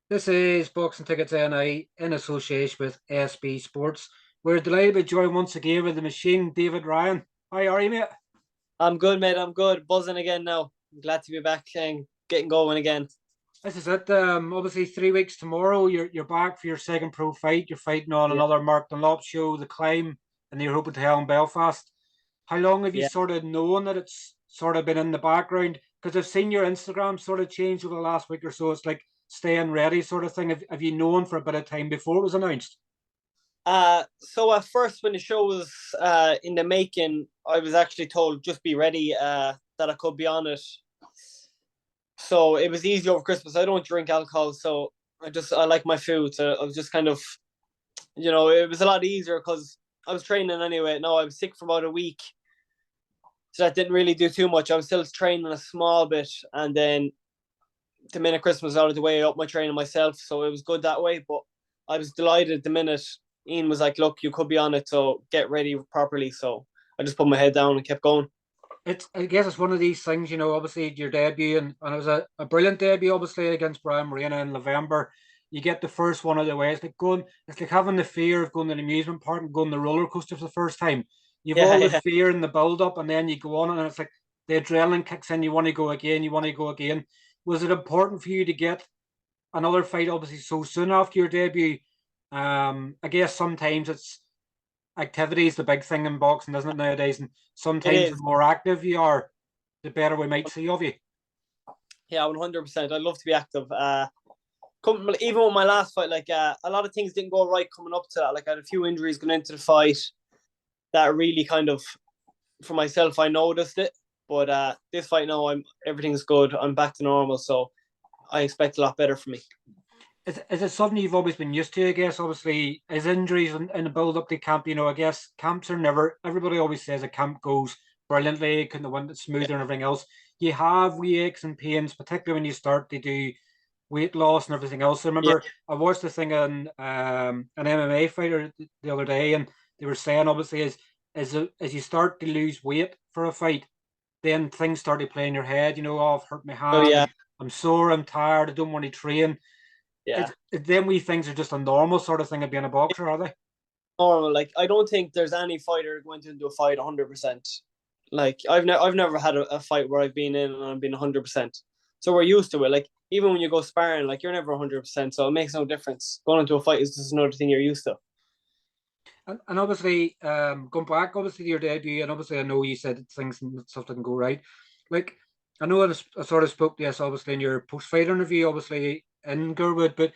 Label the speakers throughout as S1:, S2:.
S1: This is Boxing Tickets NI in association with SB Sports. We're delighted to join once again with the machine, David Ryan. How are you, mate?
S2: I'm good, mate. I'm good. Buzzing again now. I'm glad to be back and getting going again.
S1: This is it. Obviously, 3 weeks tomorrow, you're back for your second pro fight. You're fighting on
S2: Yeah,
S1: another Mark Dunlop show, The Climb, and you're hoping to hell in Belfast. How long have you
S2: yeah.
S1: sort of known that it's sort of been in the background? Because I've seen your Instagram sort of change over the last week or so. It's like staying ready sort of thing. Have you known for a bit of time before it was announced?
S2: So at first, when the show was in the making, I was actually told just be ready that I could be on it. So it was easy over Christmas. I don't drink alcohol, so I like my food. So I was just kind of, it was a lot easier because I was training anyway. No, I was sick for about a week, so that didn't really do too much. I was still training a small bit, and then the minute Christmas was out of the way, I upped my training myself, so it was good that way. But I was delighted the minute Ian was like, "Look, you could be on it, so get ready properly." So I just put my head down and kept going.
S1: I guess it's one of these things, obviously your debut and it was a brilliant debut, obviously, against Brian Morena in November. You get the first one out of the way. It's like having the fear of going to an amusement park and going the roller coaster for the first time. You've
S2: Yeah,
S1: all the
S2: yeah.
S1: fear and the build up, and then you go on and it's like the adrenaline kicks in, you want to go again, you want to go again. Was it important for you to get another fight obviously so soon after your debut? I guess sometimes it's activity is the big thing in boxing, isn't it, nowadays? And
S2: It
S1: sometimes the
S2: is.
S1: more active you are, the better we might see of you.
S2: Yeah, 100%. I'd love to be active. Even with my last fight, like a lot of things didn't go right coming up to that. Like I had a few injuries going into the fight that really kind of, for myself, I noticed it. But this fight now, everything's good. I'm back to normal, so I expect a lot better from me.
S1: Is it something you've always been used to? I guess obviously as injuries in the build up to camp. I guess camps are never. Everybody always says a camp goes brilliantly, couldn't have went it
S2: Yeah,
S1: smoother and everything else. You have wee aches and pains, particularly when you start to do weight loss and everything else. I
S2: yeah,
S1: remember I watched the thing on an MMA fighter the other day, and they were saying obviously as you start to lose weight for a fight, then things start to play in your head. Oh, I've hurt my
S2: oh
S1: hand.
S2: yeah,
S1: I'm sore. I'm tired. I don't want to train.
S2: yeah.
S1: Then we things are just a normal sort of thing of being a boxer, are they?
S2: Normal. Like I don't think there's any fighter going to do a fight 100%. Like I've never had a fight where I've been in and I've been 100%. So we're used to it. Like even when you go sparring, like you're never 100%. So it makes no difference. Going into a fight is just another thing you're used to.
S1: And obviously, going back obviously to your debut, and obviously I know you said that things and stuff didn't go right. Like I know I sort of spoke to this obviously in your post fight interview, obviously in Gerwood, but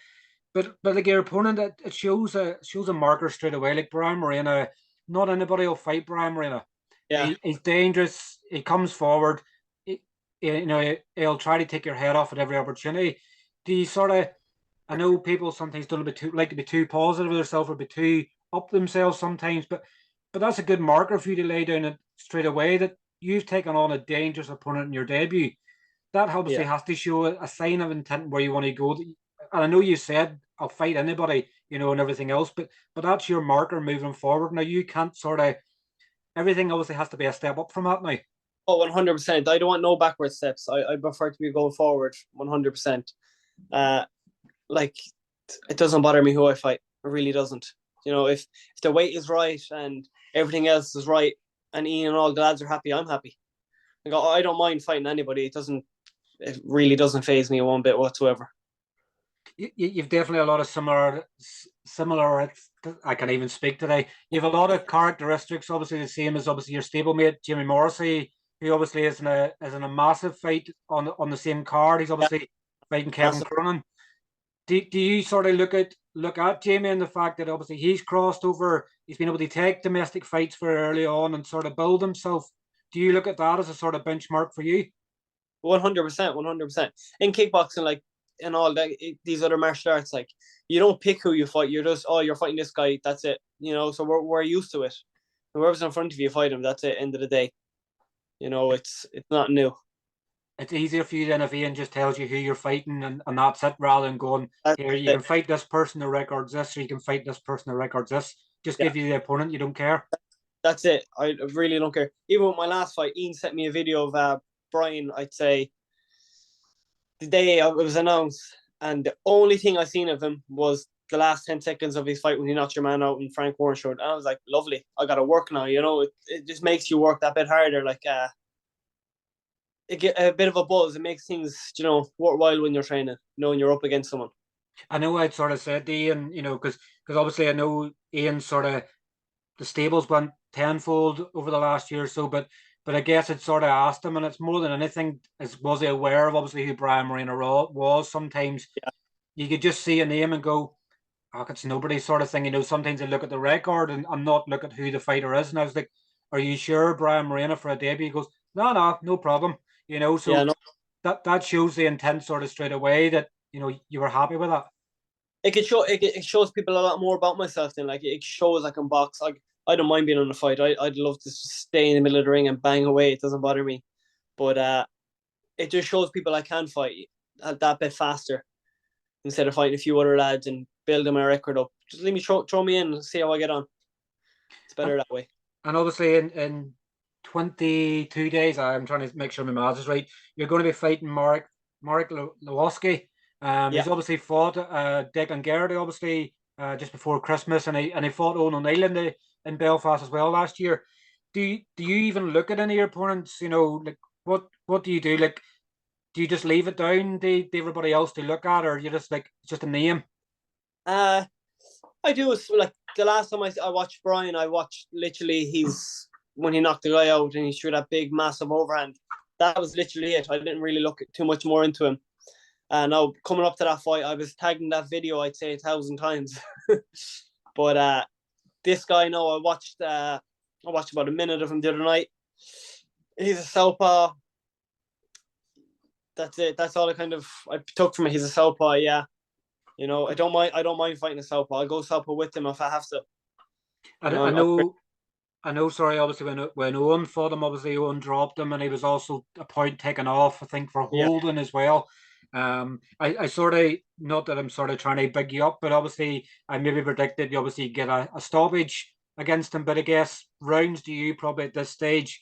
S1: like your opponent, it shows a marker straight away. Like Brian Morena, not anybody will fight Brian Morena.
S2: Yeah.
S1: He's dangerous. He comes forward. He, he'll try to take your head off at every opportunity. Do you sort of? I know people sometimes don't be too like to be too positive of themselves or be too up themselves sometimes, but that's a good marker for you to lay down it straight away that you've taken on a dangerous opponent in your debut. That obviously
S2: Yeah.
S1: has to show a sign of intent where you want to go. And I know you said I'll fight anybody, and everything else, but that's your marker moving forward. Now you can't sort of everything obviously has to be a step up from that now.
S2: Oh, 100%. I don't want no backward steps. I prefer to be going forward 100%. Uh, like it doesn't bother me who I fight. It really doesn't. If the weight is right and everything else is right, and Ian and all the lads are happy, I'm happy. Like I don't mind fighting anybody. It really doesn't phase me one bit whatsoever.
S1: You've definitely a lot of similar. I can't even speak today. You have a lot of characteristics, obviously the same as obviously your stablemate Jimmy Morrissey, who obviously is in a massive fight on the same card. He's
S2: Yeah,
S1: obviously fighting Kevin
S2: massive.
S1: Cronin. Do you sort of look at Jamie and the fact that obviously he's crossed over, he's been able to take domestic fights very early on and sort of build himself. Do you look at that as a sort of benchmark for you?
S2: 100%, 100%. In kickboxing, like and all that, these other martial arts, like you don't pick who you fight. You're just you're fighting this guy. That's it. So we're used to it. Whoever's in front of you, fight him. That's it. End of the day. It's not new.
S1: It's easier for you than if Ian just tells you who you're fighting and that's it, rather than going,
S2: That's
S1: here, you
S2: it.
S1: can fight this person that records this, or you can fight this person that records this. Just
S2: Yeah,
S1: give you the opponent, you don't care.
S2: that's it. I really don't care. Even with my last fight, Ian sent me a video of Brian. I'd say the day it was announced. And the only thing I seen of him was the last 10 seconds of his fight when he knocked your man out and Frank Warren showed. And I was like, lovely. I got to work now. It just makes you work that bit harder. Like, it get a bit of a buzz. It makes things, worthwhile when you're training, knowing you're up against someone.
S1: I know I'd sort of said to Ian, because obviously I know Ian sort of the stables went tenfold over the last year or so, but I guess it sort of asked him, and it's more than anything, is was he aware of obviously who Brian Moreno was? Sometimes
S2: Yeah,
S1: you could just see a name and go, oh, it's nobody sort of thing. Sometimes they look at the record and not look at who the fighter is. And I was like, are you sure Brian Moreno for a debut? He goes, no problem.
S2: yeah,
S1: So
S2: no.
S1: that shows the intent sort of straight away that, you were happy with that.
S2: It shows people a lot more about myself than like it shows I can box. I don't mind being on a fight. I'd love to stay in the middle of the ring and bang away. It doesn't bother me. But it just shows people I can fight that bit faster instead of fighting a few other lads and building my record up. Just let me throw me in and see how I get on. It's
S1: And,
S2: better that way.
S1: and obviously in 22 days, I'm trying to make sure my math is right. You're going to be fighting Marek Lewowski.
S2: Yeah,
S1: He's obviously fought Declan Geraghty, obviously just before Christmas, and he fought Owen O'Neill in Belfast as well last year. Do you even look at any of your opponents? Like what do you do? Like, do you just leave it down to everybody else to look at, or you just like it's just a name?
S2: uh, I do. Like the last time I watched Brian, I watched literally he's when he knocked the guy out and he threw that big massive overhand. That was literally it. I didn't really look too much more into him. Now coming up to that fight, I was tagging that video. I'd say 1,000 times. But this guy, no, I watched about a minute of him the other night. He's a southpaw. That's it. That's all I took from it. He's a southpaw. Yeah, I don't mind. I don't mind fighting a southpaw. I'll go southpaw with him if I have to.
S1: I, I know I know, sorry, obviously when Owen fought him, obviously Owen dropped him, and he was also a point taken off, I think, for
S2: Yeah,
S1: holding as well. I sort of, not that I'm sort of trying to big you up, but obviously I maybe predicted you obviously get a stoppage against him. But I guess rounds to you probably at this stage,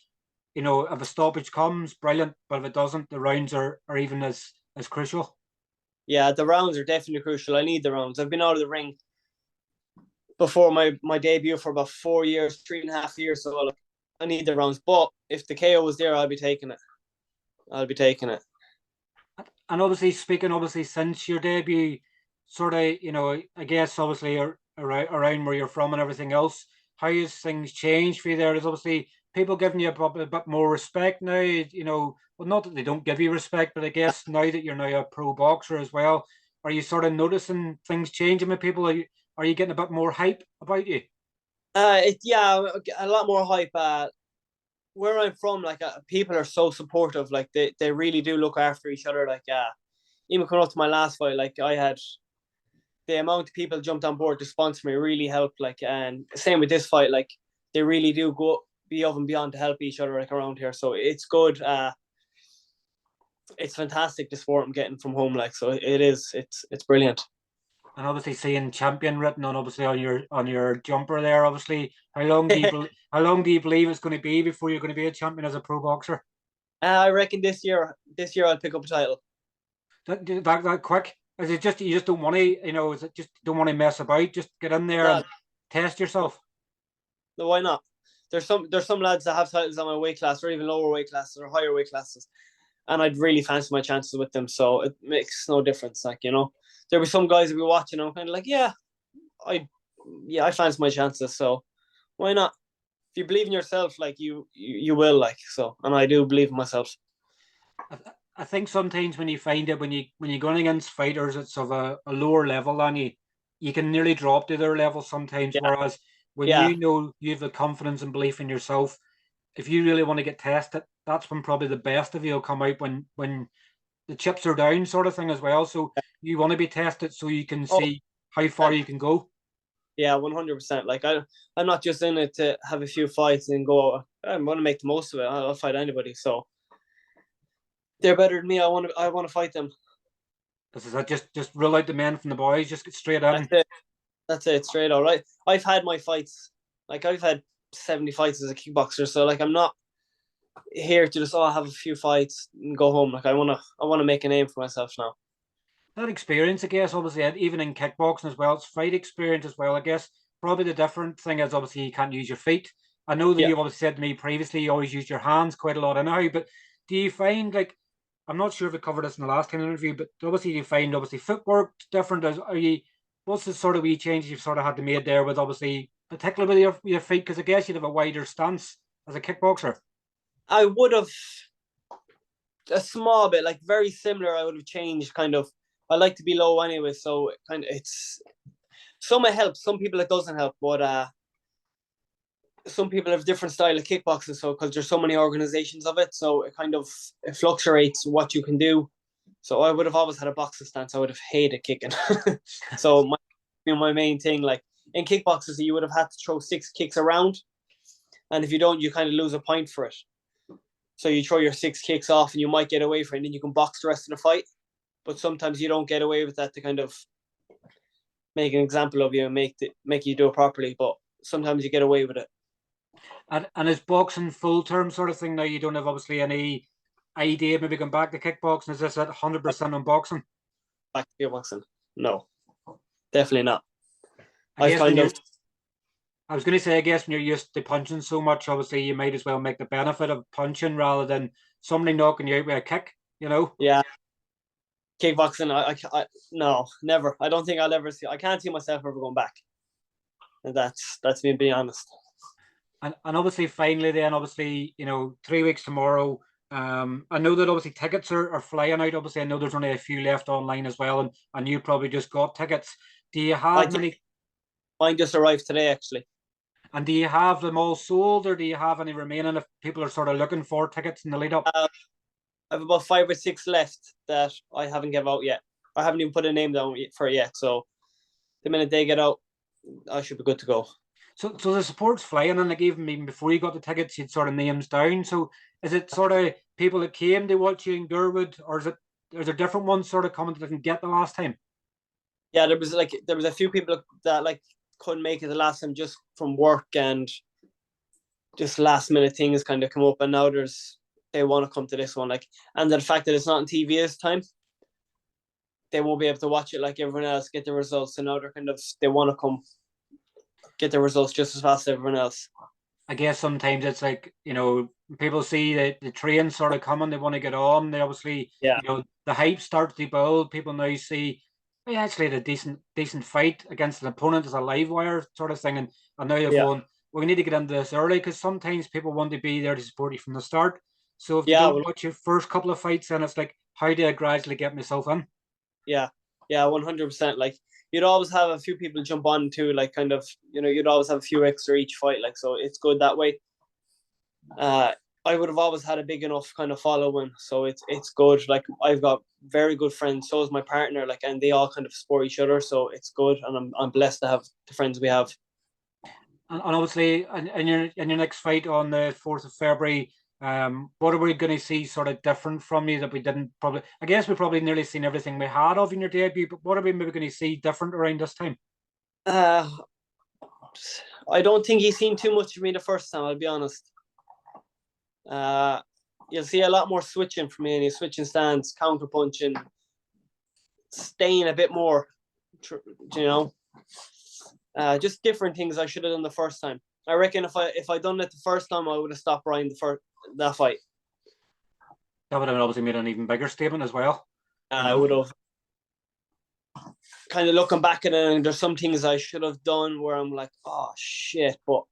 S1: if a stoppage comes, brilliant. But if it doesn't, the rounds are even as crucial.
S2: yeah. The rounds are definitely crucial. I need the rounds. I've been out of the ring before my debut for about 4 years, 3.5 years. So look, I need the rounds. But if the KO was there, I'll be taking it. I'll be taking it.
S1: And obviously, speaking obviously since your debut, sort of, I guess obviously around where you're from and everything else, how has things changed for you there? There's obviously people giving you a bit more respect now, well, not that they don't give you respect, but I guess now that you're now a pro boxer as well, are you sort of noticing things changing with people? Are you getting a bit more hype about you?
S2: Yeah, a lot more hype. Where I'm from, like people are so supportive. Like they really do look after each other. Like even coming up to my last fight, like I had the amount of people jumped on board to sponsor me really helped. Like and same with this fight, like they really do go be above and beyond to help each other like around here. So it's good. It's fantastic the sport I'm getting from home. Like so, it is. It's brilliant.
S1: And obviously seeing champion written on obviously on your jumper there, obviously. How long do you believe it's going to be before you're going to be a champion as a pro boxer?
S2: I reckon this year I'll pick up a title.
S1: That quick? Is it just you just don't want to, is it just don't want to mess about? Just get in there
S2: No,
S1: and test yourself.
S2: no, why not? There's some lads that have titles on my weight class or even lower weight classes or higher weight classes, and I'd really fancy my chances with them. So it makes no difference. Like there were some guys that be watching. I'm kind of like, I, I fancy my chances. So why not? If you believe in yourself, like you will. Like so, and I do believe in myself.
S1: I think sometimes when you find it when you're going against fighters it's of a lower level than you can nearly drop to their level sometimes.
S2: Yeah,
S1: Whereas when
S2: yeah,
S1: you have the confidence and belief in yourself, if you really want to get tested, that's when probably the best of you will come out when the chips are down, sort of thing as well. So you want to be tested so you can
S2: oh,
S1: see how far you can go.
S2: yeah, 100%. Like I'm not just in it to have a few fights and go. I'm going to make the most of it. I'll fight anybody. So they're better than me. I want to fight them.
S1: This is it. Just rule out the men from the boys. Just get straight
S2: That's
S1: in.
S2: it. That's it. Straight all right. I've had my fights. Like I've had 70 fights as a kickboxer. So like I'm not here to just have a few fights and go home. Like I wanna make a name for myself now.
S1: that experience, I guess, obviously, even in kickboxing as well, it's fight experience as well, I guess. Probably the different thing is obviously you can't use your feet. I know that
S2: Yeah,
S1: you've always said to me previously you always use your hands quite a lot now, but do you find like I'm not sure if we covered this in the last kind of interview, but obviously you find obviously footwork different. Are you what's the sort of wee changes you've sort of had to make there with obviously particularly with your feet? Because I guess you'd have a wider stance as a kickboxer.
S2: I would have a small bit, like very similar. I would have changed kind of. I like to be low anyway, so kind of it's some it helps, some people it doesn't help, but some people have different style of kickboxing, so because there's so many organizations of it, so it kind of it fluctuates what you can do. So I would have always had a boxing stance. I would have hated kicking. So my main thing, like in kickboxing, you would have had to throw 6 kicks around, and if you don't, you kind of lose a point for it. So you throw your 6 kicks off, and you might get away from it, and then you can box the rest of the fight. But sometimes you don't get away with that to kind of make an example of you and make you do it properly. But sometimes you get away with it.
S1: And is boxing full term sort of thing now? You don't have obviously any idea maybe going back to kickboxing? Is this at 100% on boxing?
S2: Back to kickboxing, no, definitely not.
S1: I
S2: I
S1: guess when
S2: kind
S1: you're
S2: of
S1: I was going to say, I guess when you're used to punching so much, obviously you might as well make the benefit of punching rather than somebody knocking you out with a kick, you know?
S2: yeah, kickboxing. I no, never. I don't think I'll ever see. I can't see myself ever going back. And that's me being honest.
S1: And obviously, finally, then, obviously, 3 weeks tomorrow. I know that obviously tickets are flying out. Obviously, I know there's only a few left online as well, and you probably just got tickets. Do you
S2: I
S1: have
S2: think
S1: many?
S2: mine just arrived today, actually.
S1: And do you have them all sold, or do you have any remaining if people are sort of looking for tickets in the lead up?
S2: I have about 5 or 6 left that I haven't given out yet. I haven't even put a name down for it yet. So the minute they get out, I should be good to go.
S1: So the support's flying, and like even before you got the tickets, you'd sort of names down. So is it sort of people that came to watch you in Gurwood, or is there different ones sort of coming that didn't get the last time?
S2: Yeah, there was a few people that like couldn't make it the last time just from work and just last minute things kind of come up, and now they want to come to this one, like, and the fact that it's not on TV this time, they won't be able to watch it like everyone else, get the results, and now they're kind of they want to come get the results just as fast as everyone else.
S1: I guess sometimes it's like, people see the train sort of coming, they want to get on. They obviously,
S2: Yeah,
S1: the hype starts to build. People now see, hey, actually had a decent fight against an opponent as a live wire sort of thing. And now they're
S2: yeah,
S1: going, well, we need to get into this early because sometimes people want to be there to support you from the start. So if they
S2: yeah.
S1: don't
S2: Well,
S1: watch your first couple of fights, then it's like, how do I gradually get myself in?
S2: yeah, yeah, 100%. Like you'd always have a few people jump on too, like kind of you'd always have a few extra each fight, like so it's good that way. Uh, I would have always had a big enough kind of following, so it's good. Like I've got very good friends, so is my partner, like, and they all kind of support each other, so it's good, and I'm blessed to have the friends we have.
S1: And obviously, in your next fight on the 4th of February, what are we going to see sort of different from you that we didn't probably? I guess we probably nearly seen everything we had of in your debut, but what are we maybe going to see different around this time?
S2: Uh, I don't think he's seen too much of me the first time. I'll be honest. Uh, you'll see a lot more switching from me, and he's switching stance, counter punching, staying a bit more. You know, just different things I should have done the first time. I reckon if I done it the first time, I would have stopped Ryan that fight.
S1: That would have obviously made an even bigger statement as well. You
S2: I
S1: know,
S2: would have kind of looking back at it, and there's some things I should have done where I'm like, oh shit. But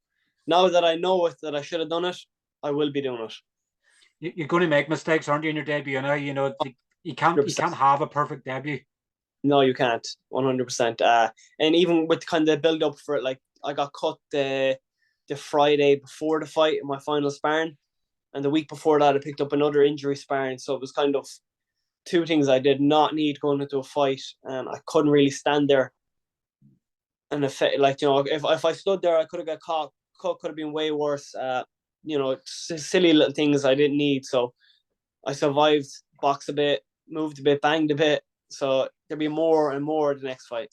S2: now that I know it, that I should have done it, I will be doing it.
S1: you're going to make mistakes, aren't you, in your debut? You can't have a perfect debut.
S2: No, you can't. 100%. And even with kind of build up for it, like I got cut the Friday before the fight in my final sparring, and the week before that I picked up another injury sparring. So it was kind of two things I did not need going into a fight, and I couldn't really stand there. And if like if I stood there, I could have got caught. Cut could have been way worse. Silly little things I didn't need. So I survived, boxed a bit, moved a bit, banged a bit. So there'll be more and more the next fight.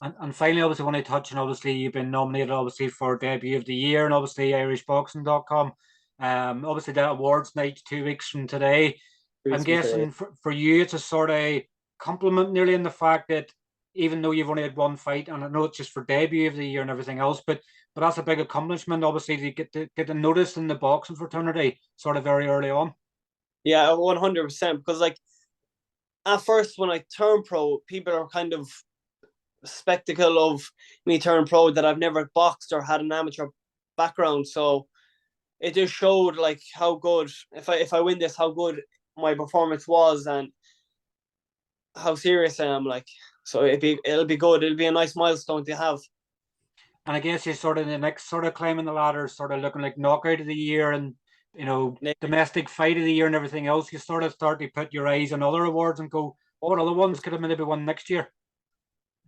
S1: And finally, obviously, when I touch, and obviously, you've been nominated, obviously, for debut of the year, and obviously, irishboxing.com. Obviously, that awards night 2 weeks from today. I'm
S2: Today.
S1: guessing for you, it's a sort of compliment nearly in the fact that even though you've only had one fight, and I know it's just for debut of the year and everything else, but that's a big accomplishment, obviously, to get the notice in the boxing fraternity sort of very early on.
S2: Yeah, 100%. Because like at first when I turned pro, people are kind of spectacle of me turning pro that I've never boxed or had an amateur background. So it just showed like how good, if I win this, how good my performance was and how serious I am. Like, so it'll be good. It'll be a nice milestone to have.
S1: And I guess you're sort of the next sort of climbing the ladder, sort of looking like knockout of the year and domestic fight of the year and everything else. You sort of start to put your eyes on other awards and go, what other ones could have maybe won next year?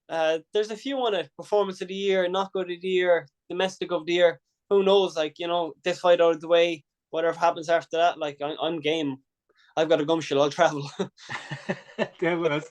S2: There's a few on it: performance of the year, knockout of the year, domestic of the year. Who knows? Like, this fight out of the way, whatever happens after that, like I'm game. I've got a gum shield. I'll travel.
S1: There was.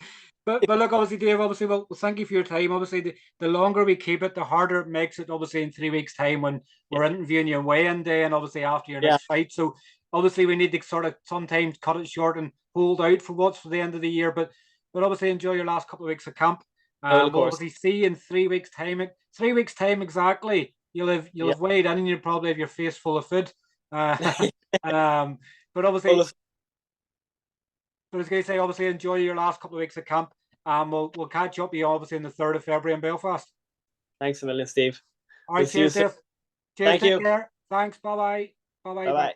S1: But look, obviously, Dave, obviously, well, thank you for your time. Obviously, the longer we keep it, the harder it makes it, obviously, in 3 weeks' time when we're interviewing you on weigh-in day and obviously after your
S2: Yeah,
S1: next fight. So obviously we need to sort of sometimes cut it short and hold out for what's for the end of the year. But obviously enjoy your last couple of weeks of camp.
S2: I will, of
S1: We'll
S2: course.
S1: obviously see you in 3 weeks' time. 3 weeks' time exactly. You'll
S2: Yeah.
S1: have weighed in and you'll probably have your face full of food. But
S2: Full
S1: obviously,
S2: of-
S1: but I was going to say, obviously, enjoy your last couple of weeks of camp. We'll catch up with you obviously on the 3rd of February in Belfast.
S2: Thanks a million, Steve.
S1: All
S2: We'll
S1: right,
S2: see you
S1: cheers,
S2: soon.
S1: Dave. Cheers,
S2: Thank
S1: take
S2: you.
S1: care. Thanks. Bye bye. Bye bye.
S2: Bye
S1: Bye.
S2: bye.